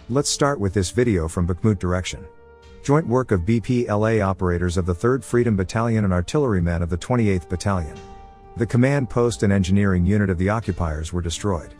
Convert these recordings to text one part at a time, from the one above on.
Let's start with this video from Bakhmut direction. Joint work of BPLA operators of the 3rd Freedom Battalion and artillerymen of the 28th Battalion. The command post and engineering unit of the occupiers were destroyed.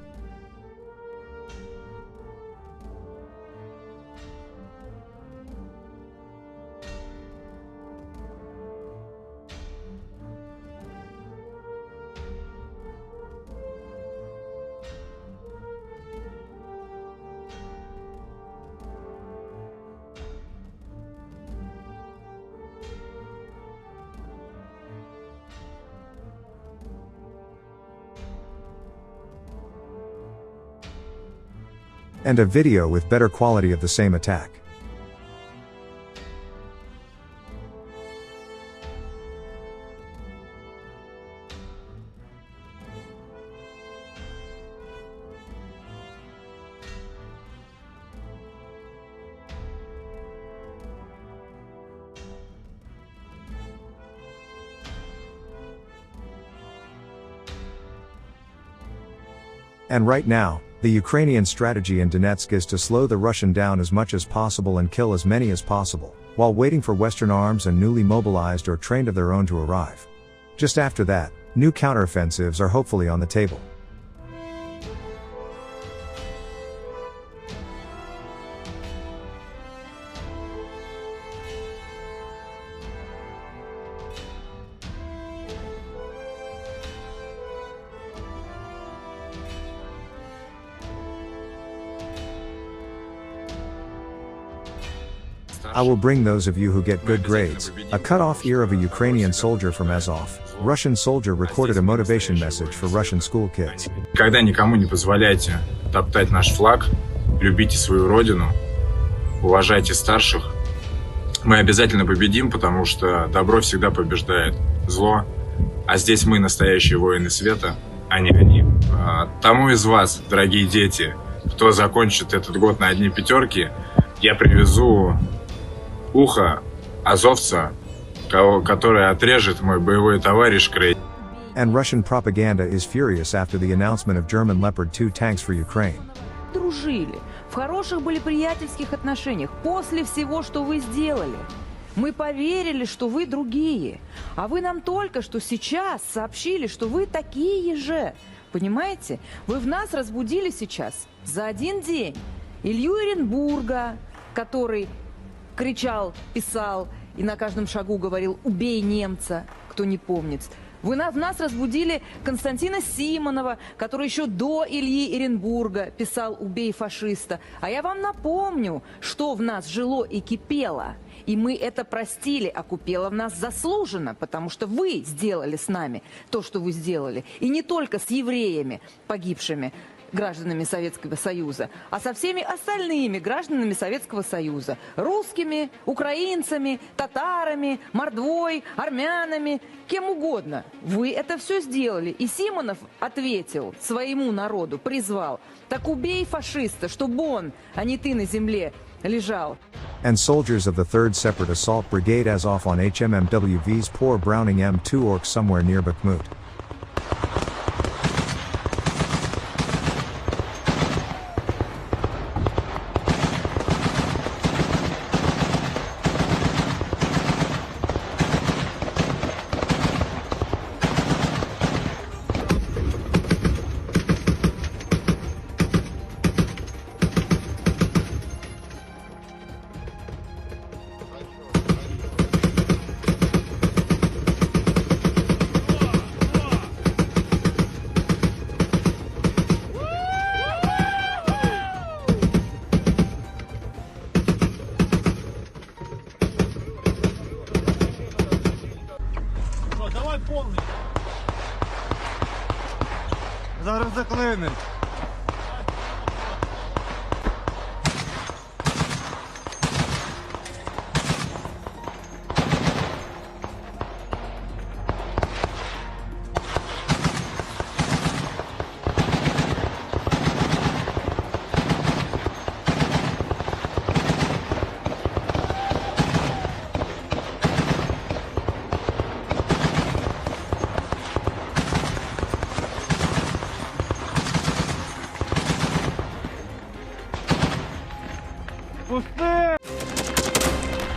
And a video with better quality of the same attack. And right now, the Ukrainian strategy in Donetsk is to slow the Russian down as much as possible and kill as many as possible, while waiting for Western arms and newly mobilized or trained of their own to arrive. Just after that, new counteroffensives are hopefully on the table. I will bring those of you who get good grades, a cut-off ear of a Ukrainian soldier from Azov. Russian soldier recorded a motivation message for Russian school kids. Никогда никому не позволяйте топтать наш флаг, любите свою родину, уважайте старших. Мы обязательно победим, потому что добро всегда побеждает зло, а здесь мы настоящие воины света, а не они. Тому из вас, дорогие дети, кто закончит этот год на одни пятерки, я привезу ухо азовца, который отрежет мой боевой товарищ Крей. And Russian propaganda is furious after the announcement of German Leopard 2 tanks for Ukraine. Дружили, в хороших были приятельских отношениях после всего, что вы сделали. Мы поверили, что вы другие, а вы нам только что сейчас сообщили, что вы такие же. Понимаете? Вы в нас разбудили сейчас за один день Илью Оренбурга, который кричал, писал и на каждом шагу говорил «убей немца», кто не помнит. Вы в нас разбудили Константина Симонова, который еще до Ильи Оренбурга писал «убей фашиста». А я вам напомню, что в нас жило и кипело. И мы это простили, а кипело в нас заслуженно, потому что вы сделали с нами то, что вы сделали. И не только с евреями, погибшими, гражданами Советского Союза, а со всеми остальными гражданами Советского Союза. Русскими, украинцами, татарами, мордвой, армянами, кем угодно. Вы это все сделали. И Симонов ответил своему народу, призвал: так убей фашиста, чтобы он, а не ты на земле, лежал. And soldiers of the 3rd Separate Assault Brigade Azov on HMMWV's poor Browning M2 Ork somewhere near Bakhmut. Зараз заклинить.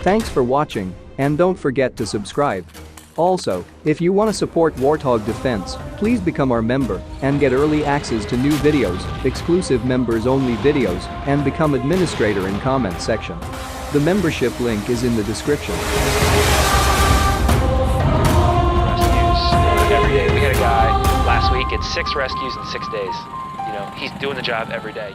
Thanks for watching, and don't forget to subscribe. Also, if you want to support Warthog Defense, please become our member and get early access to new videos, exclusive members-only videos, and become administrator in comment section. The membership link is in the description. Rescues every day. We had a guy last week, it's 6 rescues in 6 days. You know, he's doing the job every day.